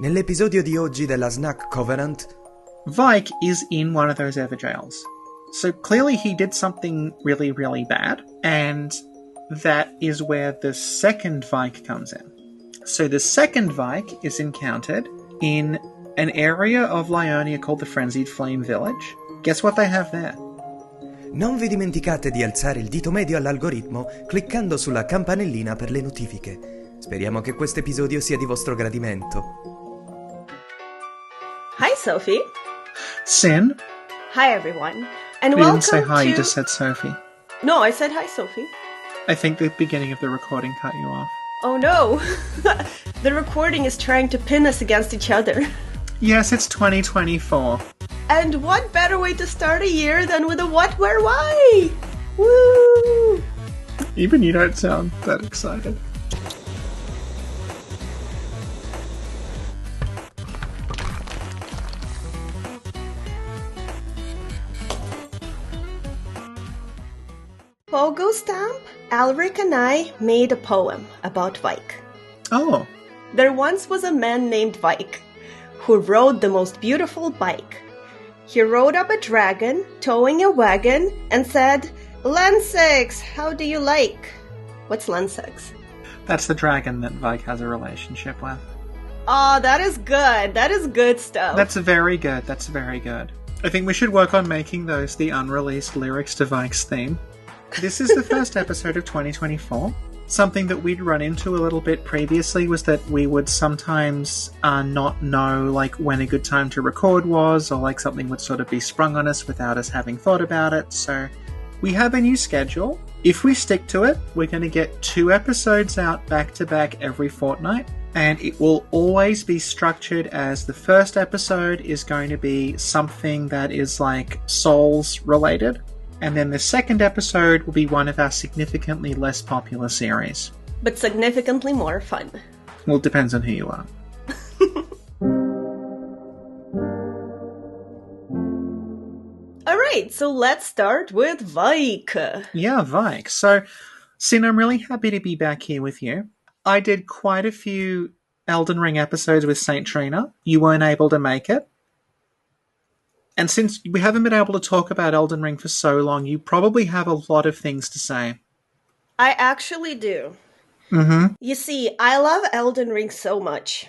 Nell'episodio di oggi della Snack Covenant, Vyke is in one of those ever jails. So clearly he did something really, really bad, and that is where the second Vyke comes in. So the second Vyke is encountered in an area of Lionia called the Frenzied Flame village. Guess what they have there? non vi dimenticate di alzare il dito medio all'algoritmo cliccando sulla campanellina per le notifiche. Speriamo che questo episodio sia di vostro gradimento. Hi, Sophie. Sin? Hi, everyone. And You welcome didn't say hi, to... you just said Sophie. No, I said hi, Sophie. I think the beginning of the recording cut you off. Oh, no. The recording is trying to pin us against each other. Yes, it's 2024. And what better way to start a year than with a What, Where, Why? Woo! Even you don't sound that excited. Pogo Stamp, Alric and I made a poem about Vyke. Oh. There once was a man named Vyke who rode the most beautiful bike. He rode up a dragon, towing a wagon, and said, "Lansex, how do you like?" What's Lansex? That's the dragon that Vyke has a relationship with. Oh, that is good. That is good stuff. That's very good. That's very good. I think we should work on making those the unreleased lyrics to Vyke's theme. This is the first episode of 2024. Something that we'd run into a little bit previously was that we would sometimes not know like when a good time to record was, or like something would sort of be sprung on us without us having thought about it. So we have a new schedule. If we stick to it, we're going to get 2 episodes out back to back every fortnight. And it will always be structured as the first episode is going to be something that is like Souls related. And then the second episode will be one of our significantly less popular series. But significantly more fun. Well, it depends on who you are. Alright, so let's start with Vyke. Yeah, Vyke. So, Sin, I'm really happy to be back here with you. I did quite a few Elden Ring episodes with Saint Trina. You weren't able to make it. And since we haven't been able to talk about Elden Ring for so long, you probably have a lot of things to say. I actually do. Mm-hmm. You see, I love Elden Ring so much.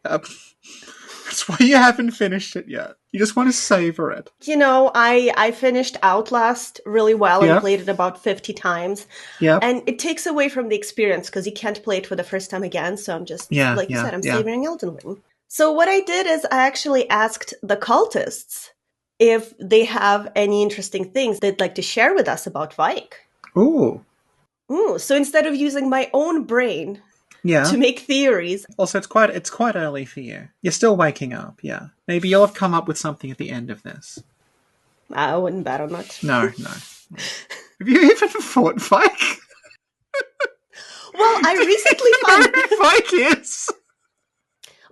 That's why you haven't finished it yet. You just want to savor it. You know, I finished Outlast really well and Yep. played it about 50 times. Yeah. And it takes away from the experience because you can't play it for the first time again. So I'm just, like you said, I'm savoring Elden Ring. So what I did is I actually asked the cultists if they have any interesting things they'd like to share with us about Vyke. Ooh. So instead of using my own brain to make theories... Also, it's quite early for you. You're still waking up, yeah. Maybe you'll have come up with something at the end of this. I wouldn't bet on it. No. Have you even fought Vyke? Well, I recently found... Vyke is!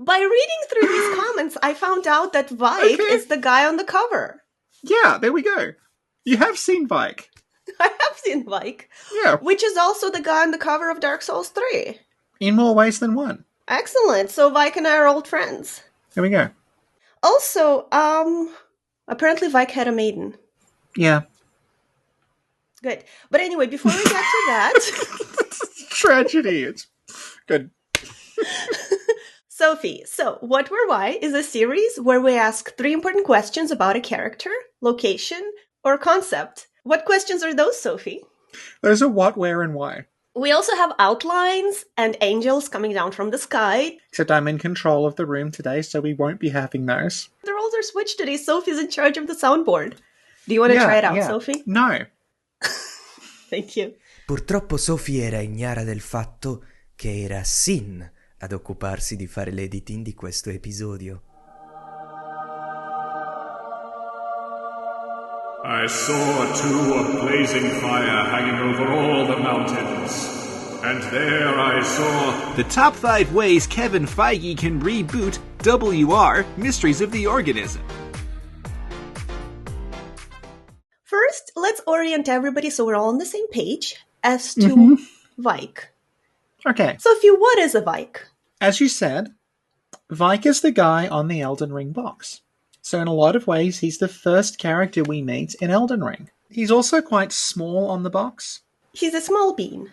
By reading through these comments, I found out that Vyke is the guy on the cover. Yeah, there we go. You have seen Vyke. I have seen Vyke. Yeah. Which is also the guy on the cover of Dark Souls 3. In more ways than one. Excellent. So Vyke and I are old friends. There we go. Also, apparently Vyke had a maiden. Yeah. Good. But anyway, before we get to that... Tragedy. It's good. Sophie, so What, Where, Why is a series where we ask 3 important questions about a character, location, or concept. What questions are those, Sophie? Those are what, where, and why. We also have outlines and angels coming down from the sky. Except I'm in control of the room today, so we won't be having those. The roles are switched today. Sophie's in charge of the soundboard. Do you want to try it out, Sophie? No. Thank you. purtroppo Sophie era ignara del fatto che era Sin ad occuparsi di fare l'editing di questo episodio. I saw too a blazing fire hanging over all the mountains. And there I saw... The top 5 ways Kevin Feige can reboot WR Mysteries of the Organism. First, let's orient everybody so we're all on the same page as to Vyke. Okay. Sophie, what is a Vyke? As you said, Vyke is the guy on the Elden Ring box. So in a lot of ways, he's the first character we meet in Elden Ring. He's also quite small on the box. He's a small bean.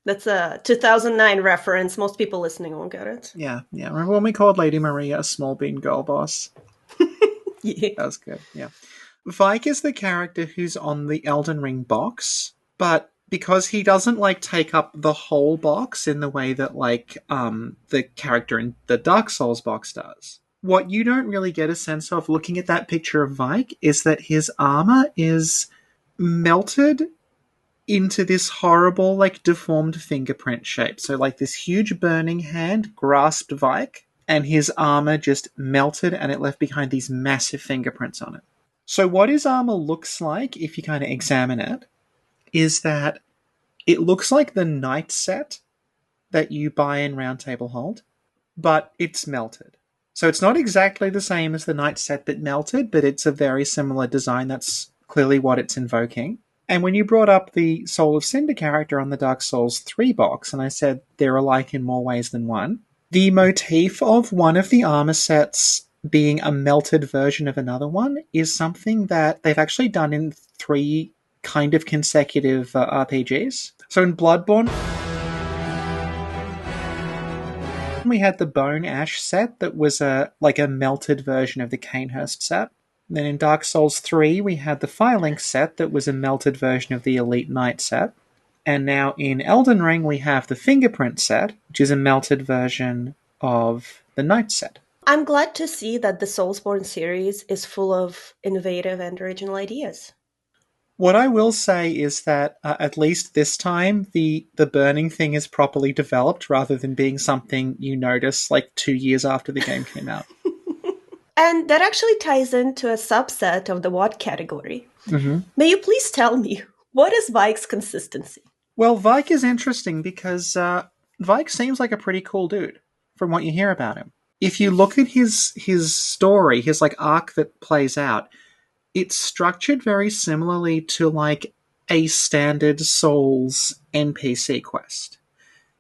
That's a 2009 reference. Most people listening won't get it. Yeah. Remember when we called Lady Maria a small bean girl boss? Yeah. That was good, yeah. Vyke is the character who's on the Elden Ring box, but because he doesn't, take up the whole box in the way that, the character in the Dark Souls box does. What you don't really get a sense of looking at that picture of Vyke is that his armor is melted into this horrible, deformed fingerprint shape. So, this huge burning hand grasped Vyke, and his armor just melted, and it left behind these massive fingerprints on it. So what his armor looks like, if you kind of examine it, is that it looks like the knight set that you buy in Round Table Hold, but it's melted. So it's not exactly the same as the knight set that melted, but it's a very similar design. That's clearly what it's invoking. And when you brought up the Soul of Cinder character on the Dark Souls 3 box, and I said they're alike in more ways than one, the motif of one of the armor sets being a melted version of another one is something that they've actually done in 3 kind of consecutive RPGs. So in Bloodborne, we had the Bone Ash set that was a melted version of the Canehurst set. Then in Dark Souls 3, we had the Firelink set that was a melted version of the Elite Knight set. And now in Elden Ring, we have the Fingerprint set, which is a melted version of the Knight set. I'm glad to see that the Soulsborne series is full of innovative and original ideas. What I will say is that, at least this time, the burning thing is properly developed rather than being something you notice 2 years after the game came out. And that actually ties into a subset of the what category. Mm-hmm. May you please tell me, what is Vyke's consistency? Well, Vyke is interesting because Vyke seems like a pretty cool dude from what you hear about him. If you look at his story, his arc that plays out, it's structured very similarly to a standard Souls NPC quest.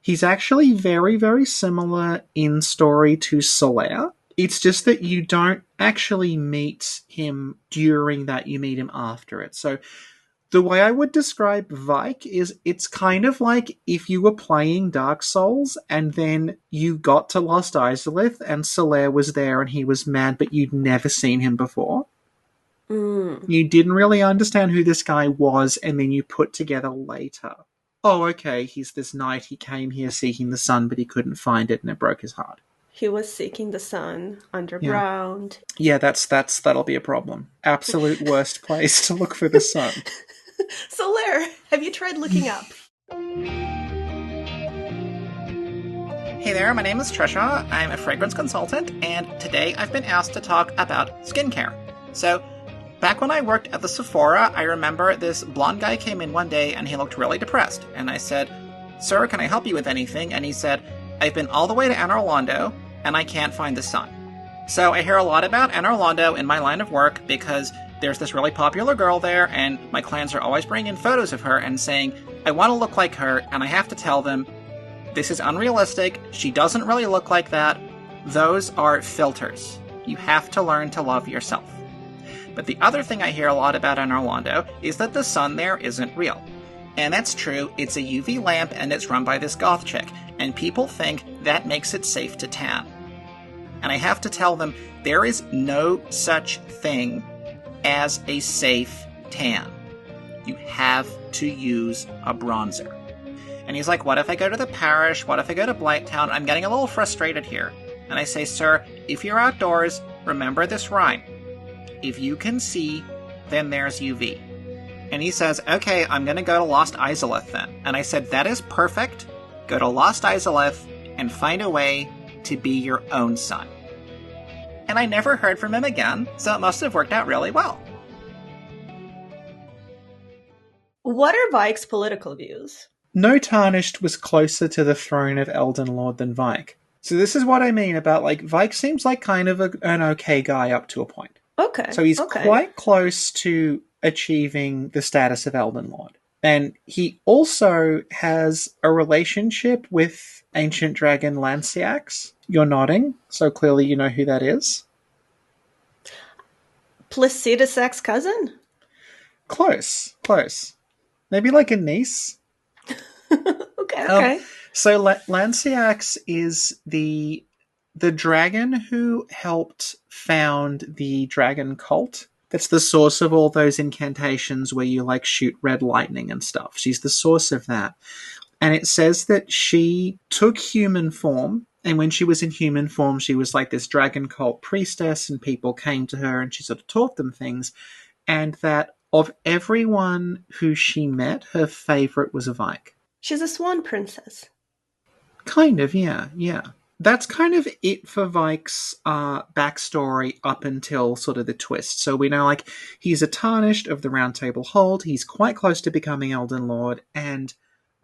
He's actually very, very similar in story to Solaire. It's just that you don't actually meet him during that, you meet him after it. So the way I would describe Vyke is it's kind of like if you were playing Dark Souls and then you got to Lost Izalith and Solaire was there and he was mad but you'd never seen him before. You didn't really understand who this guy was, and then you put together later, oh, okay, he's this knight, he came here seeking the sun, but he couldn't find it, and it broke his heart. He was seeking the sun underground. Yeah, that'll be a problem. Absolute worst place to look for the sun. Solaire, have you tried looking up? Hey there, my name is Trisha. I'm a fragrance consultant, and today I've been asked to talk about skincare. So, back when I worked at the Sephora, I remember this blonde guy came in one day and he looked really depressed. And I said, "Sir, can I help you with anything?" And he said, "I've been all the way to Anne Orlando and I can't find the sun." So I hear a lot about Anne Orlando in my line of work because there's this really popular girl there and my clients are always bringing in photos of her and saying, "I want to look like her," and I have to tell them, this is unrealistic, she doesn't really look like that, those are filters. You have to learn to love yourself. But the other thing I hear a lot about in Orlando is that the sun there isn't real. And that's true, it's a UV lamp and it's run by this goth chick, and people think that makes it safe to tan. And I have to tell them, there is no such thing as a safe tan. You have to use a bronzer. And he's like, "What if I go to the parish? What if I go to Blighttown? I'm getting a little frustrated here." And I say, "Sir, if you're outdoors, remember this rhyme. If you can see, then there's UV." And he says, "Okay, I'm going to go to Lost Izalith then." And I said, "That is perfect. Go to Lost Izalith and find a way to be your own sun." And I never heard from him again, so it must have worked out really well. What are Vyke's political views? No Tarnished was closer to the throne of Elden Lord than Vyke. So this is what I mean about, Vyke seems like kind of an okay guy up to a point. Okay. So he's quite close to achieving the status of Elden Lord. And he also has a relationship with ancient dragon Lanciax. You're nodding, so clearly you know who that is. Placidus' ex-cousin? Close. Maybe like a niece? Okay. So Lanciax is the dragon who helped found the dragon cult. That's the source of all those incantations where you like shoot red lightning and stuff. She's the source of that. And it says that she took human form, and when she was in human form, she was like this dragon cult priestess, and people came to her and she sort of taught them things. And that of everyone who she met, her favorite was a Vyke. She's a swan princess. Kind of, yeah. That's kind of it for Vyke's backstory up until sort of the twist. So we know, like, he's a tarnished of the Round Table Hold, he's quite close to becoming Elden Lord, and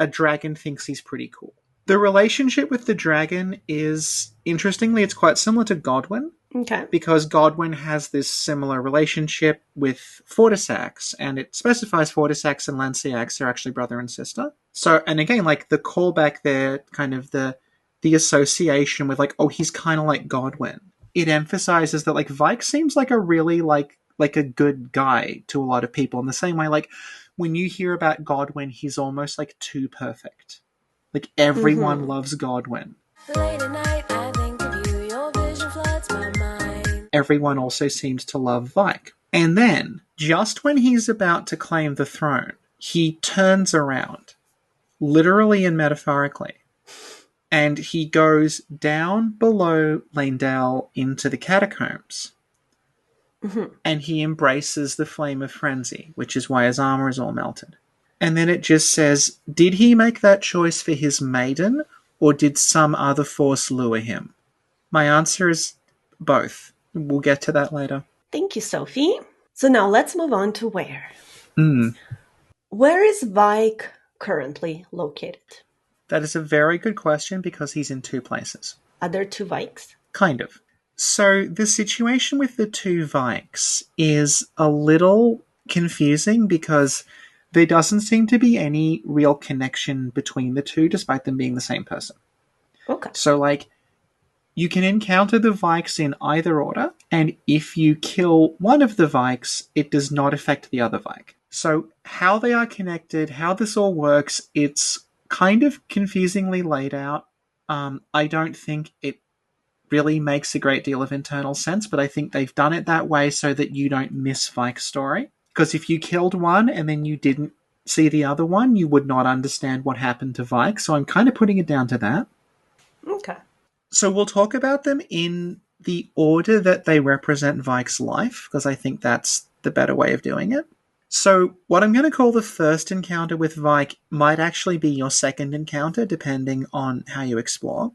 a dragon thinks he's pretty cool. The relationship with the dragon is, interestingly, it's quite similar to Godwyn. Okay. Because Godwyn has this similar relationship with Fortisax, and it specifies Fortisax and Lanciax are actually brother and sister. So, and again, like, the callback there, kind of the association with, like, oh, he's kind of like Godwyn. It emphasizes that, like, Vyke seems like a really, like a good guy to a lot of people. In the same way, like, when you hear about Godwyn, he's almost, like, too perfect. Like, everyone loves Godwyn. Late at night, I think of you, your vision floods my mind. Everyone also seems to love Vyke. And then, just when he's about to claim the throne, he turns around, literally and metaphorically, and he goes down below Lanedale into the catacombs. And he embraces the flame of frenzy, which is why his armor is all melted. And then it just says, did he make that choice for his maiden, or did some other force lure him? My answer is both. We'll get to that later. Thank you, Sophie. So now let's move on to where. Where is Vyke currently located? That is a very good question, because he's in two places. Are there two Vykes? Kind of. So the situation with the two Vykes is a little confusing, because there doesn't seem to be any real connection between the two, despite them being the same person. Okay. So, like, you can encounter the Vykes in either order, and if you kill one of the Vykes, it does not affect the other Vyke. So, how they are connected, how this all works, it's kind of confusingly laid out. I don't think it really makes a great deal of internal sense, but I think they've done it that way so that you don't miss Vyke's story. Because if you killed one and then you didn't see the other one, you would not understand what happened to Vyke. So I'm kind of putting it down to that. Okay. So we'll talk about them in the order that they represent Vyke's life, because I think that's the better way of doing it. So what I'm going to call the first encounter with Vyke might actually be your second encounter, depending on how you explore.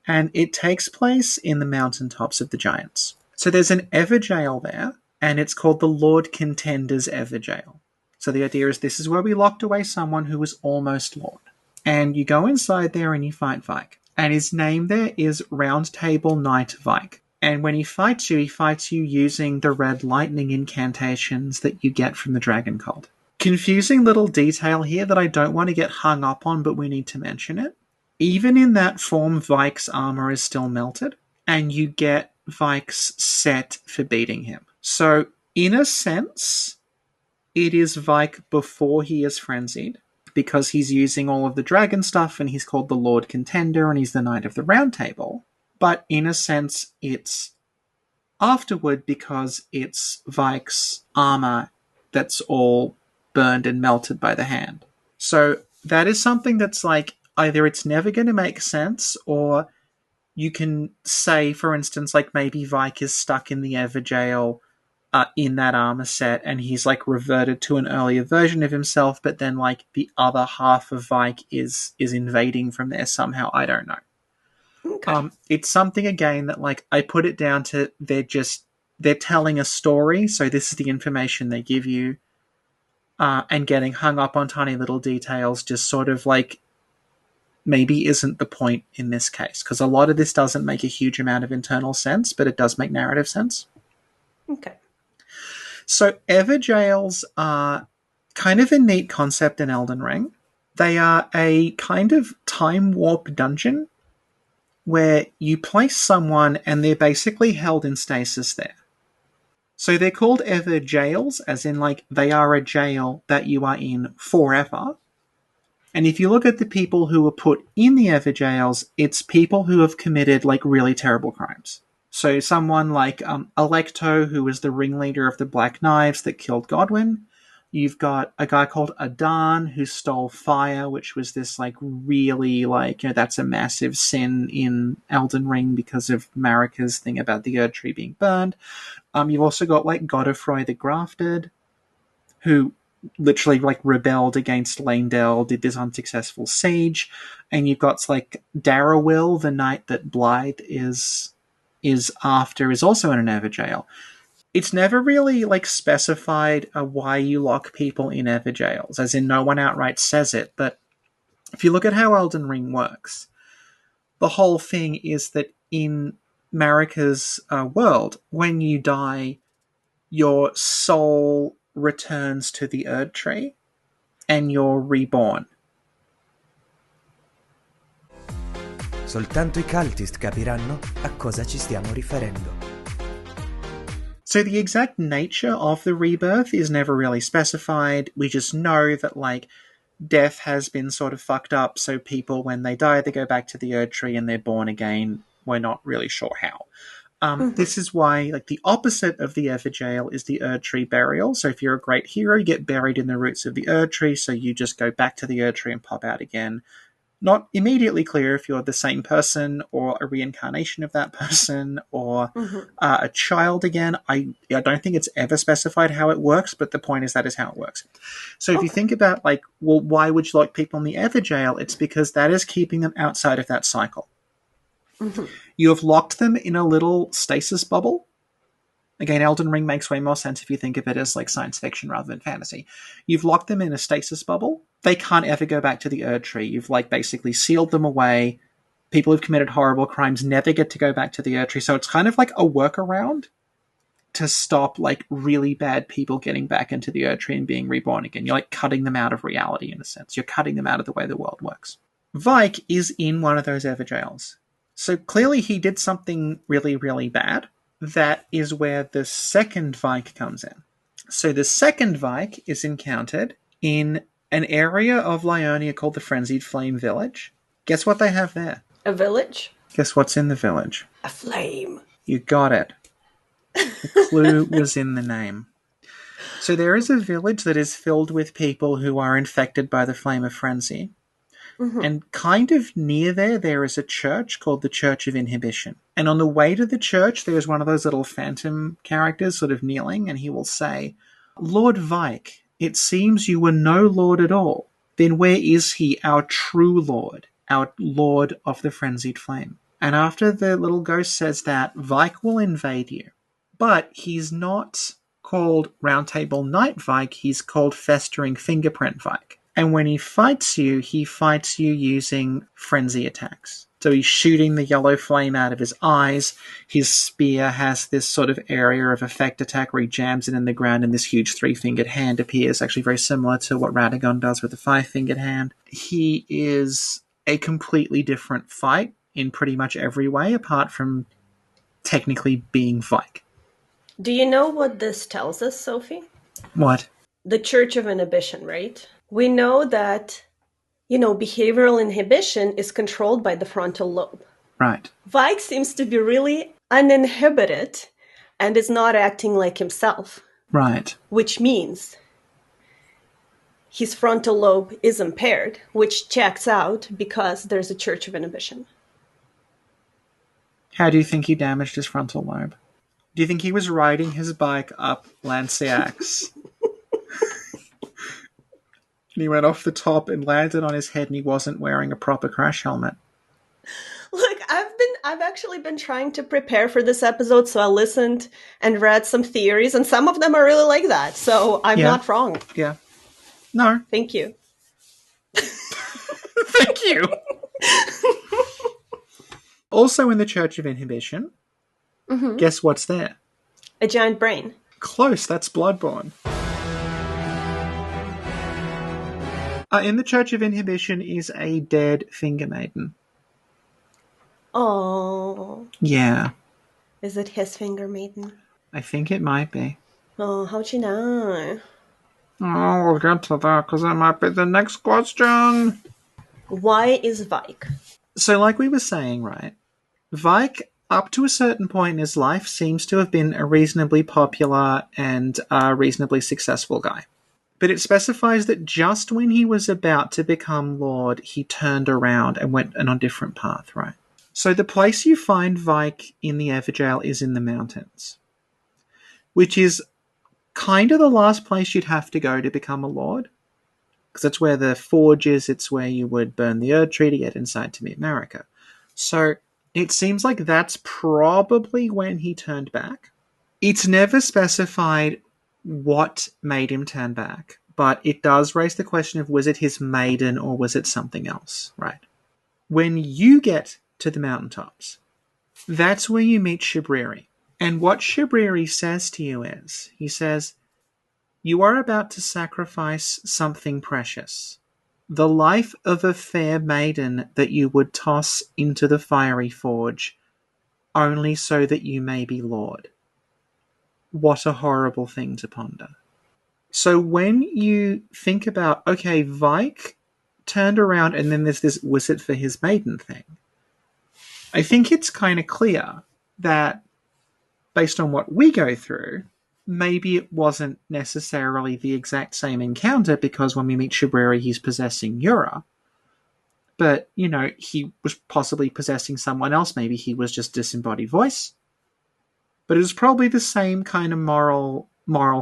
And it takes place in the mountaintops of the Giants. So there's an Everjail there, and it's called the Lord Contender's Everjail. So the idea is this is where we locked away someone who was almost Lord. And you go inside there and you fight Vyke. And his name there is Round Table Knight Vyke. And when he fights you using the red lightning incantations that you get from the Dragon Cult. Confusing little detail here that I don't want to get hung up on, but we need to mention it. Even in that form, Vyke's armor is still melted, and you get Vyke's set for beating him. So, in a sense, it is Vyke before he is frenzied, because he's using all of the dragon stuff, and he's called the Lord Contender, and he's the Knight of the Round Table. But in a sense, it's afterward, because it's Vyke's armor that's all burned and melted by the hand. So, that is something that's like, either it's never going to make sense, or you can say, for instance, like maybe Vyke is stuck in the Everjail in that armor set, and he's like reverted to an earlier version of himself, but then like the other half of Vyke is invading from there somehow. I don't know. Okay. It's something, again, that like I put it down to they're telling a story, so this is the information they give you, and getting hung up on tiny little details just sort of like maybe isn't the point in this case, because a lot of this doesn't make a huge amount of internal sense, but it does make narrative sense. Okay. So Everjails are kind of a neat concept in Elden Ring. They are a kind of time warp dungeon where you place someone and they're basically held in stasis there. So they're called ever jails, as in, like, they are a jail that you are in forever. And if you look at the people who were put in the ever jails, it's people who have committed, like, really terrible crimes. So someone like Alecto, who was the ringleader of the Black Knives that killed Godwin. You've got a guy called Adan who stole fire, which was this, like, really, like, that's a massive sin in Elden Ring because of Marika's thing about the Erdtree being burned. You've also got, like, Godofroy the Grafted, who literally, like, rebelled against Leyndell, did this unsuccessful siege. And you've got, like, Darrowil, the knight that Blythe is after, is also in an ever jail. It's never really, like, specified why you lock people in ever jails, as in no one outright says it, but if you look at how Elden Ring works, the whole thing is that in Marika's world, when you die, your soul returns to the Erdtree, and you're reborn. Soltanto I cultist capiranno a cosa ci stiamo riferendo. So the exact nature of the rebirth is never really specified. We just know that, like, death has been sort of fucked up, so people, when they die, they go back to the Erdtree and they're born again. We're not really sure how. This is why, like, the opposite of the Everjail is the Erdtree burial. So if you're a great hero, you get buried in the roots of the Erdtree, so you just go back to the Erdtree and pop out again. Not immediately clear if you're the same person or a reincarnation of that person or a child again. I don't think it's ever specified how it works, but the point is that is how it works. So if you think about, like, well, why would you lock people in the Everjail? It's because that is keeping them outside of that cycle. You have locked them in a little stasis bubble. Again, Elden Ring makes way more sense if you think of it as, like, science fiction rather than fantasy. You've locked them in a stasis bubble. They can't ever go back to the Erdtree. You've, like, basically sealed them away. People who've committed horrible crimes never get to go back to the Erdtree. So it's kind of like a workaround to stop, like, really bad people getting back into the Erdtree and being reborn again. You're, like, cutting them out of reality, in a sense. You're cutting them out of the way the world works. Vyke is in one of those Everjails. So clearly he did something really, really bad. That is where the second Vyke comes in. So the second Vyke is encountered in an area of Lyonia called the Frenzied Flame Village. Guess what they have there? A village? Guess what's in the village? A flame. You got it. The clue was in the name. So there is a village that is filled with people who are infected by the Flame of Frenzy. And kind of near there is a church called the Church of Inhibition. And on the way to the church, there is one of those little phantom characters sort of kneeling, and he will say, "Lord Vyke, it seems you were no lord at all. Then where is he, our true lord, our lord of the Frenzied Flame?" And after the little ghost says that, Vyke will invade you. But he's not called Roundtable Knight Vyke, he's called Festering Fingerprint Vik. And when he fights you using frenzy attacks. So he's shooting the yellow flame out of his eyes. His spear has this sort of area of effect attack where he jams it in the ground and this huge three-fingered hand appears, actually very similar to what Radagon does with the five-fingered hand. He is a completely different fight in pretty much every way, apart from technically being Vyke. Do you know what this tells us, Sophie? What? The Church of Inhibition, right? We know that, behavioral inhibition is controlled by the frontal lobe. Right. Vyke seems to be really uninhibited and is not acting like himself. Right. Which means his frontal lobe is impaired, which checks out because there's a Church of Inhibition. How do you think he damaged his frontal lobe? Do you think he was riding his bike up Lanciax? And he went off the top and landed on his head and he wasn't wearing a proper crash helmet. Look, I've actually been trying to prepare for this episode, so I listened and read some theories, and some of them are really like that, so I'm not wrong. Yeah. No. Thank you. Thank you. Also in the Church of Inhibition, guess what's there? A giant brain. Close, that's Bloodborne. In the Church of Inhibition is a dead finger maiden. Oh. Yeah. Is it his finger maiden? I think it might be. Oh, how'd you know? Oh, we'll get to that, because that might be the next question. Why is Vyke? So like we were saying, right, Vyke, up to a certain point in his life, seems to have been a reasonably popular and a reasonably successful guy. But it specifies that just when he was about to become Lord, he turned around and went on a different path, right? So the place you find Vyke in the Everjail is in the mountains, which is kind of the last place you'd have to go to become a Lord. Because that's where the forge is, it's where you would burn the Erdtree to get inside to meet Marika. So it seems like that's probably when he turned back. It's never specified what made him turn back, but it does raise the question of, was it his maiden or was it something else, right? When you get to the mountaintops, that's where you meet Shabriri. And what Shabriri says to you is, he says, you are about to sacrifice something precious. The life of a fair maiden that you would toss into the fiery forge, only so that you may be Lord. What a horrible thing to ponder. So when you think about, okay, Vyke turned around and then there's this was it for his maiden thing, I think it's kind of clear that based on what we go through, maybe it wasn't necessarily the exact same encounter, because when we meet Shabriri, he's possessing Yura. But, you know, he was possibly possessing someone else. Maybe he was just disembodied voice. But it was probably the same kind of moral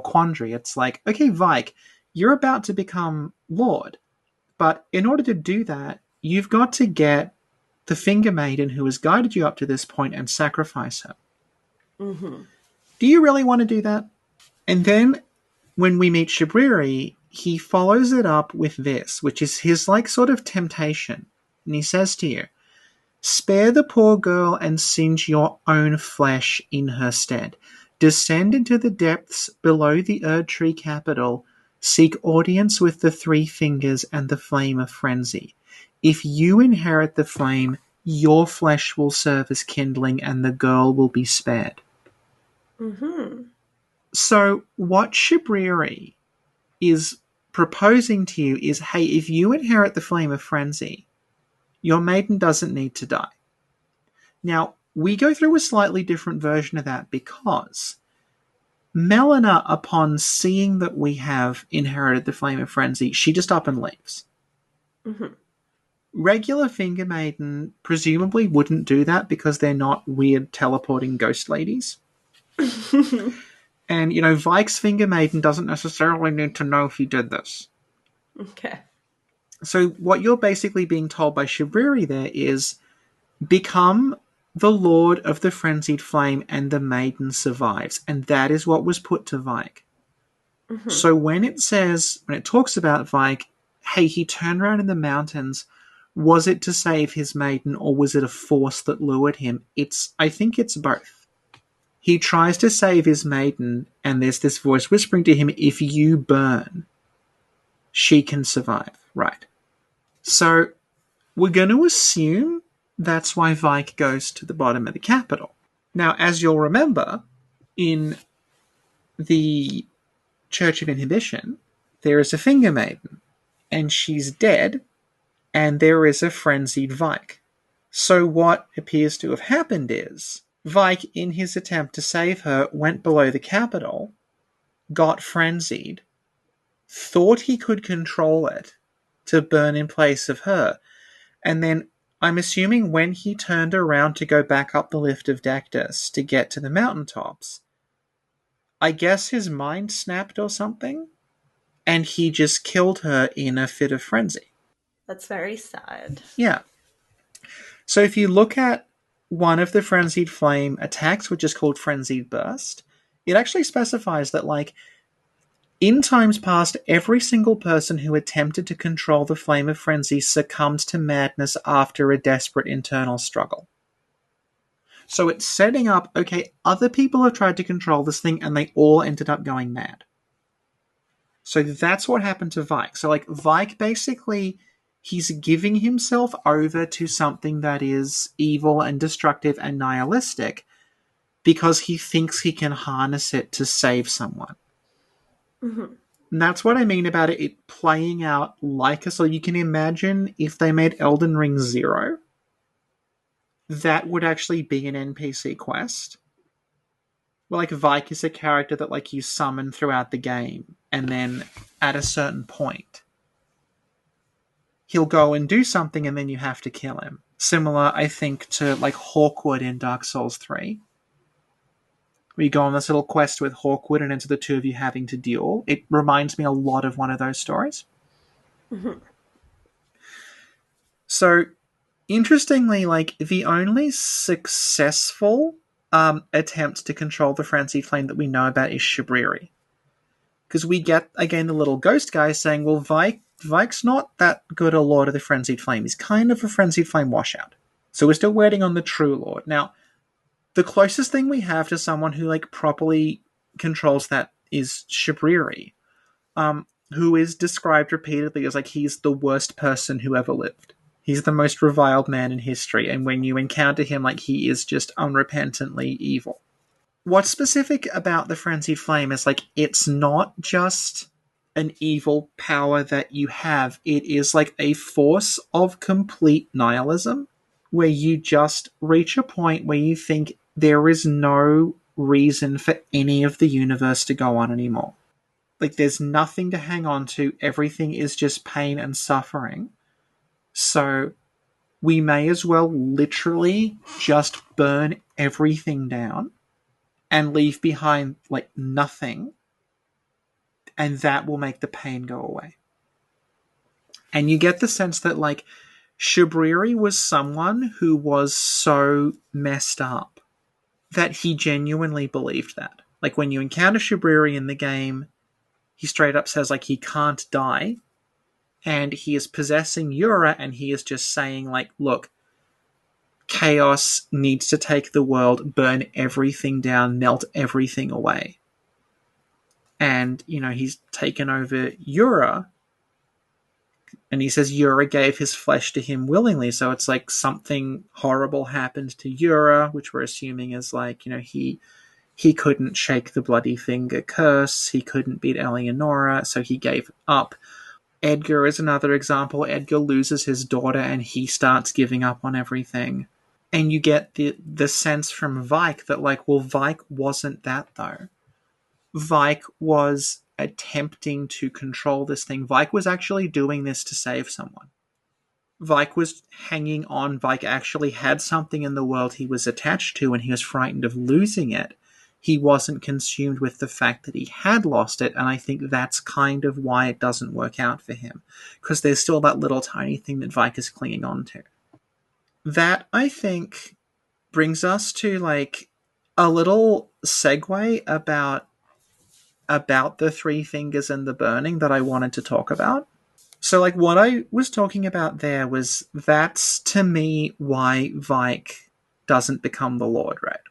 quandary. It's like, okay, Vyke, you're about to become Lord. But in order to do that, you've got to get the Finger Maiden who has guided you up to this point and sacrifice her. Mm-hmm. Do you really want to do that? And then when we meet Shabriri, he follows it up with this, which is his like sort of temptation. And he says to you, spare the poor girl and singe your own flesh in her stead. Descend into the depths below the Erdtree capital. Seek audience with the three fingers and the flame of frenzy. If you inherit the flame, your flesh will serve as kindling and the girl will be spared. Mm-hmm. So what Shabriri is proposing to you is, hey, if you inherit the flame of frenzy, your maiden doesn't need to die. Now, we go through a slightly different version of that because Melina, upon seeing that we have inherited the flame of frenzy, she just up and leaves. Mm-hmm. Regular Finger Maiden presumably wouldn't do that because they're not weird teleporting ghost ladies. And, you know, Vyke's Finger Maiden doesn't necessarily need to know if he did this. Okay. So what you're basically being told by Shabriri there is, become the Lord of the Frenzied Flame and the Maiden survives. And that is what was put to Vyke. Mm-hmm. So when it talks about Vyke, hey, he turned around in the mountains, was it to save his maiden or was it a force that lured him? I think it's both. He tries to save his maiden, and there's this voice whispering to him, if you burn, she can survive. Right. So we're going to assume that's why Vyke goes to the bottom of the capital. Now, as you'll remember, in the Church of Inhibition, there is a Finger Maiden, and she's dead, and there is a frenzied Vyke. So what appears to have happened is, Vyke, in his attempt to save her, went below the capital, got frenzied, thought he could control it to burn in place of her, and then I'm assuming when he turned around to go back up the lift of Dectus to get to the mountaintops, I guess his mind snapped or something, and he just killed her in a fit of frenzy. That's very sad. Yeah. So if you look at one of the Frenzied Flame attacks, which is called Frenzied Burst, it actually specifies that, like, in times past, every single person who attempted to control the Flame of Frenzy succumbed to madness after a desperate internal struggle. So it's setting up, okay, other people have tried to control this thing and they all ended up going mad. So that's what happened to Vyke. So, like, Vyke basically, he's giving himself over to something that is evil and destructive and nihilistic because he thinks he can harness it to save someone. Mm-hmm. And that's what I mean about it playing out like a... So you can imagine if they made Elden Ring 0, that would actually be an NPC quest. Well, like, Vyke is a character that, like, you summon throughout the game, and then at a certain point, he'll go and do something, and then you have to kill him. Similar, I think, to, like, Hawkwood in Dark Souls 3. Where you go on this little quest with Hawkwood, and it's the two of you having to duel. It reminds me a lot of one of those stories. Mm-hmm. So, interestingly, like, the only successful attempt to control the Frenzied Flame that we know about is Shabriri. Because we get, again, the little ghost guy saying, well, Vyke's not that good a Lord of the Frenzied Flame. He's kind of a Frenzied Flame washout. So we're still waiting on the true Lord. Now, the closest thing we have to someone who, like, properly controls that is Shabriri, who is described repeatedly as, like, he's the worst person who ever lived. He's the most reviled man in history, and when you encounter him, like, he is just unrepentantly evil. What's specific about the Frenzied Flame is, like, it's not just an evil power that you have. It is, like, a force of complete nihilism, where you just reach a point where you think there is no reason for any of the universe to go on anymore. Like, there's nothing to hang on to. Everything is just pain and suffering. So we may as well literally just burn everything down and leave behind, like, nothing, and that will make the pain go away. And you get the sense that, like, Shabriri was someone who was so messed up that he genuinely believed that. Like, when you encounter Shabriri in the game, he straight up says, like, he can't die, and he is possessing Yura, and he is just saying, like, look, chaos needs to take the world, burn everything down, melt everything away. And, you know, he's taken over Yura, and he says Yura gave his flesh to him willingly, so it's like something horrible happened to Yura, which we're assuming is, like, you know, he couldn't shake the bloody finger curse, he couldn't beat Eleonora, so he gave up. Edgar is another example. Edgar loses his daughter, and he starts giving up on everything. And you get the sense from Vyke that, like, well, Vyke wasn't that, though. Vyke was attempting to control this thing. Vyke was actually doing this to save someone. Vyke was hanging on. Vyke actually had something in the world he was attached to, and he was frightened of losing it. He wasn't consumed with the fact that he had lost it, and I think that's kind of why it doesn't work out for him. Because there's still that little tiny thing that Vyke is clinging on to. That, I think, brings us to, like, a little segue about the three fingers and the burning that I wanted to talk about. So, like, what I was talking about there was, that's, to me, why Vyke doesn't become the Lord, right?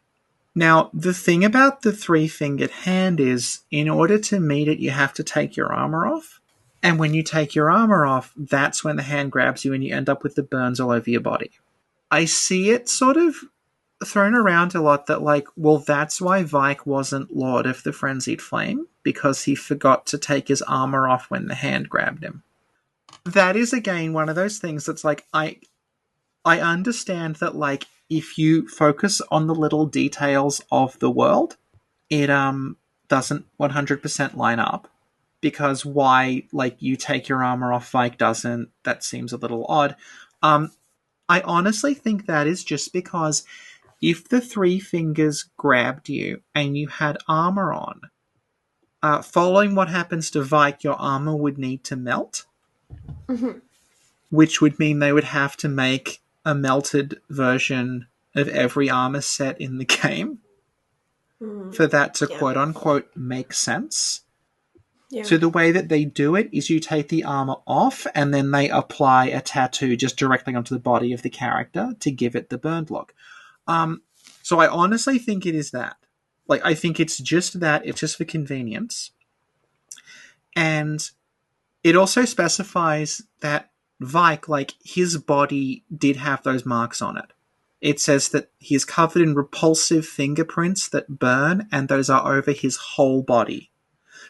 Now, the thing about the three-fingered hand is, in order to meet it, you have to take your armor off. And when you take your armor off, that's when the hand grabs you and you end up with the burns all over your body. I see it sort of thrown around a lot that, like, well, that's why Vyke wasn't Lord of the Frenzied Flame, because he forgot to take his armor off when the hand grabbed him. That is, again, one of those things that's, like, I understand that, like, if you focus on the little details of the world, it doesn't 100% line up. Because why, like, you take your armor off, Vyke doesn't, that seems a little odd. I honestly think that is just because if the three fingers grabbed you and you had armor on, following what happens to Vyke, your armor would need to melt. Mm-hmm. Which would mean they would have to make a melted version of every armor set in the game for that to quote-unquote make sense. Yeah. So the way that they do it is you take the armor off and then they apply a tattoo just directly onto the body of the character to give it the burned look. So I honestly think it is that. Like, I think it's just that. It's just for convenience. And it also specifies that Vyke, like, his body did have those marks on it. It says that he is covered in repulsive fingerprints that burn, and those are over his whole body.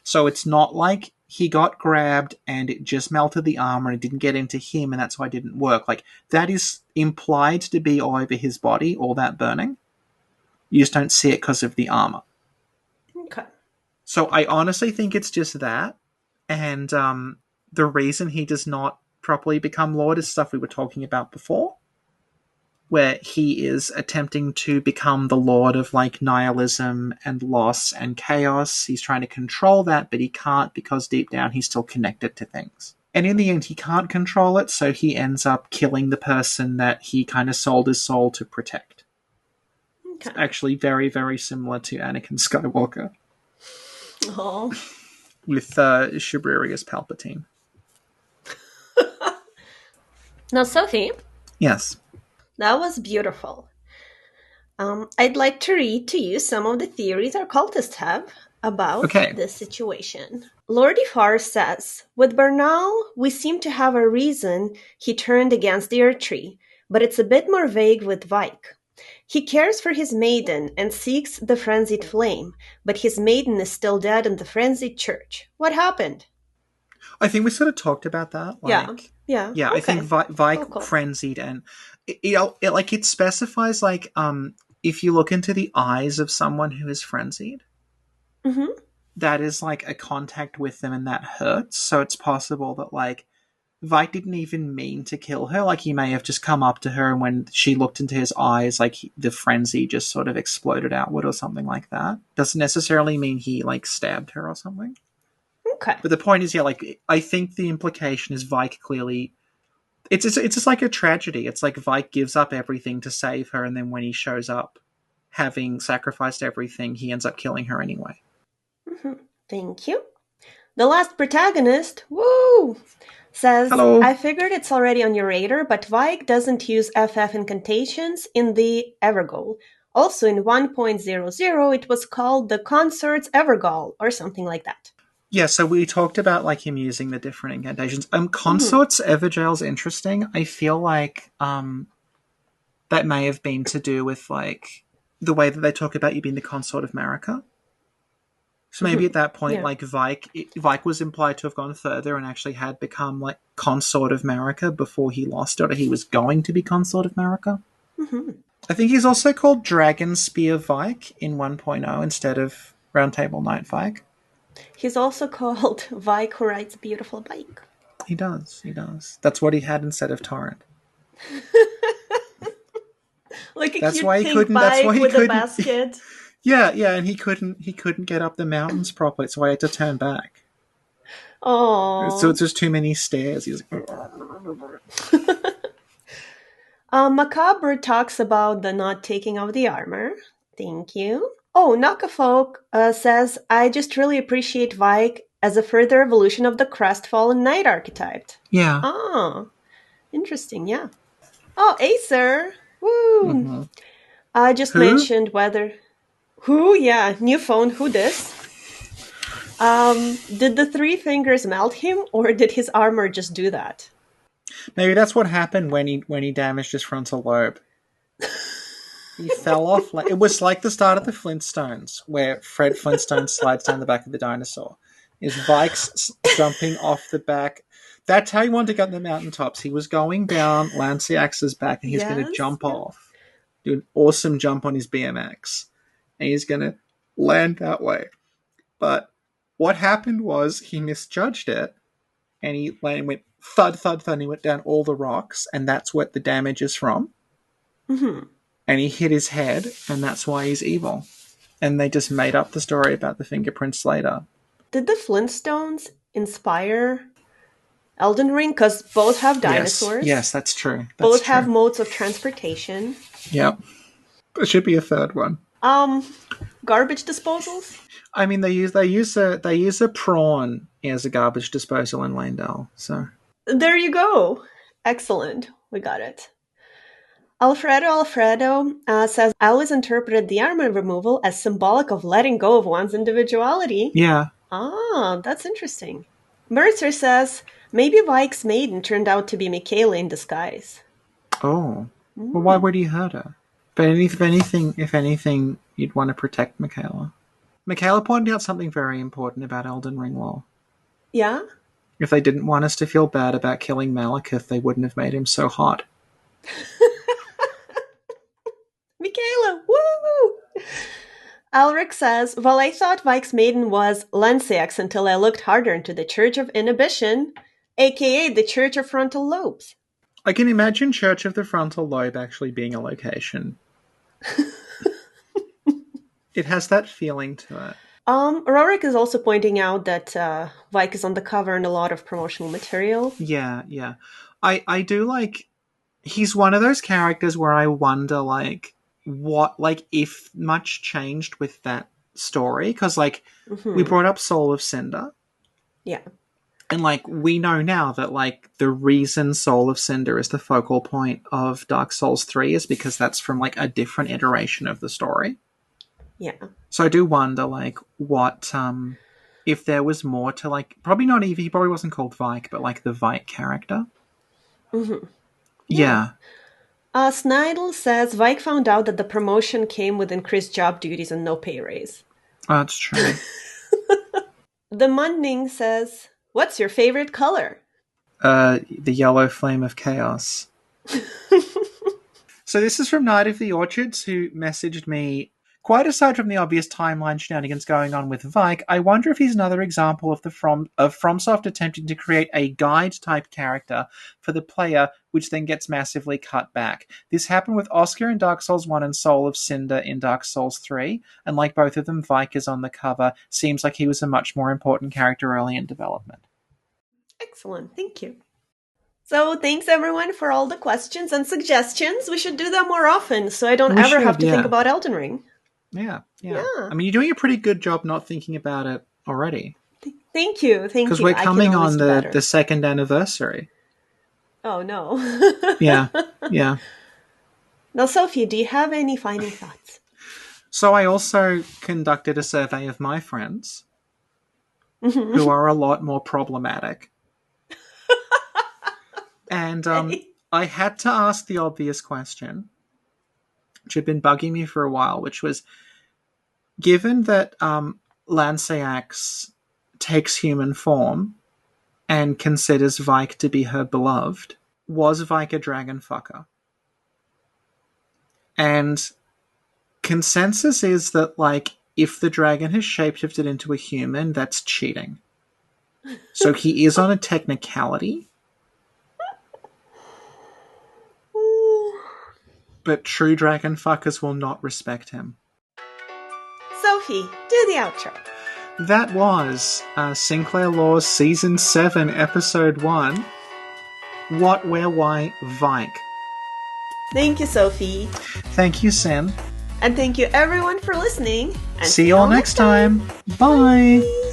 So it's not like he got grabbed and it just melted the armor and it didn't get into him and that's why it didn't work. Like, that is implied to be all over his body, all that burning. You just don't see it because of the armor. Okay. So I honestly think it's just that. And the reason he does not properly become Lord is stuff we were talking about before, where he is attempting to become the Lord of, like, nihilism and loss and chaos. He's trying to control that, but he can't because deep down he's still connected to things. And in the end, he can't control it, so he ends up killing the person that he kind of sold his soul to protect. Okay. It's actually very, very similar to Anakin Skywalker. Oh. With Shabririus Palpatine. Now, Sophie. Yes. That was beautiful. I'd like to read to you some of the theories our cultists have about this situation. Lord Ifar says, with Bernal, we seem to have a reason he turned against the Erdtree, but it's a bit more vague with Vyke. He cares for his maiden and seeks the Frenzied Flame, but his maiden is still dead in the Frenzied Church. What happened? I think we sort of talked about that. Like, yeah. Okay. I think Vyke frenzied, and it specifies, like, if you look into the eyes of someone who is frenzied, that is like a contact with them, and that hurts. So it's possible that, like, Vyke didn't even mean to kill her. Like, he may have just come up to her, and when she looked into his eyes, like, the frenzy just sort of exploded outward or something like that. Doesn't necessarily mean he, like, stabbed her or something. Okay. But the point is, like, I think the implication is Vyke clearly... It's just like a tragedy. It's like Vyke gives up everything to save her, and then when he shows up, having sacrificed everything, he ends up killing her anyway. Thank you. The last protagonist, says, hello. I figured it's already on your radar, but Vyke doesn't use FF incantations in the Evergoal. Also, in 1.00, it was called the Consort's Evergoal, or something like that. Yeah, so we talked about, like, him using the different incantations. Consort's Evergaol's interesting. I feel like that may have been to do with, like, the way that they talk about you being the consort of Marika. So maybe at that point, like, Vyke was implied to have gone further and actually had become, like, consort of Marika before he lost it, or he was going to be consort of Marika. I think he's also called Dragon Spear Vyke in 1.0 instead of Roundtable Knight Vyke. He's also called Vyke who rides a beautiful bike. He does. That's what he had instead of Torrent. Like a that's cute why he pink couldn't, bike that's why he with couldn't, a basket. Yeah, and he couldn't get up the mountains properly, so I had to turn back. Oh. So it's just too many stairs. He's like... Macabre talks about the not taking of the armor. Thank you. Oh, Nakafolk says, I just really appreciate Vyke as a further evolution of the crestfallen knight archetype. Yeah. Oh, interesting, yeah. Oh, Acer! Woo! I just mentioned whether... Who? Yeah, new phone, who this? Did the three fingers melt him, or did his armor just do that? Maybe that's what happened when he damaged his frontal lobe. He fell off. Like, it was like the start of the Flintstones, where Fred Flintstone slides down the back of the dinosaur. Is Vyke's jumping off the back. That's how he wanted to get the mountaintops. He was going down Lanciax's back, and he's going to jump off. Do an awesome jump on his BMX. And he's going to land that way. But what happened was he misjudged it, and he went thud, thud, thud, and he went down all the rocks, and that's what the damage is from. And he hit his head, and that's why he's evil. And they just made up the story about the fingerprints later. Did the Flintstones inspire Elden Ring? Because both have dinosaurs. Yes, that's true. Both have modes of transportation. Yep. There should be a third one. Garbage disposals? I mean, they use a prawn as a garbage disposal in Landell, so... There you go. Excellent. We got it. Alfredo says, I always interpreted the armor removal as symbolic of letting go of one's individuality. Yeah. Ah, that's interesting. Mercer says, maybe Vyke's maiden turned out to be Michaela in disguise. Oh. Well, why would he hurt her? But if anything, you'd want to protect Michaela. Michaela pointed out something very important about Elden Ring lore. Yeah? If they didn't want us to feel bad about killing Malekith, they wouldn't have made him so hot. Michaela, woo! Alric says, well, I thought Vyke's maiden was Lanceax until I looked harder into the Church of Inhibition, aka the Church of Frontal Lobes. I can imagine Church of the Frontal Lobe actually being a location. It has that feeling to it. Rorik is also pointing out that Vyke is on the cover in a lot of promotional material. Yeah. I do like... He's one of those characters where I wonder, if much changed with that story. Because, we brought up Soul of Cinder. Yeah. And, we know now that, the reason Soul of Cinder is the focal point of Dark Souls 3 is because that's from, a different iteration of the story. Yeah. So I do wonder, what, if there was more to, probably not even, he probably wasn't called Vyke, but, the Vyke character. Mm-hmm. Yeah. Snidel says, Vyke found out that the promotion came with increased job duties and no pay raise. Oh, that's true. The Munding says, what's your favorite color? The yellow flame of chaos. So this is from Night of the Orchards, who messaged me, quite aside from the obvious timeline shenanigans going on with Vyke, I wonder if he's another example of FromSoft attempting to create a guide-type character for the player, which then gets massively cut back. This happened with Oscar in Dark Souls 1 and Soul of Cinder in Dark Souls 3, and like both of them, Vyke is on the cover. Seems like he was a much more important character early in development. Excellent, thank you. So thanks everyone for all the questions and suggestions. We should do them more often, so I don't ever have to think about Elden Ring. Yeah. I mean, you're doing a pretty good job not thinking about it already. Thank you. Because we're coming on the second anniversary. Oh, no. Yeah. Now, Sophie, do you have any final thoughts? So I also conducted a survey of my friends, who are a lot more problematic. And I had to ask the obvious question, which had been bugging me for a while, which was, given that Lanceax takes human form and considers Vyke to be her beloved, was Vyke a dragon fucker? And consensus is that, if the dragon has shapeshifted into a human, that's cheating. So he is on a technicality. But true dragon fuckers will not respect him. Sophie, do the outro. That was Sinclair Law's Season 7, Episode 1, What, Where, Why, Vyke. Thank you, Sophie. Thank you, Sin. And thank you everyone for listening. And see you all next time. Bye.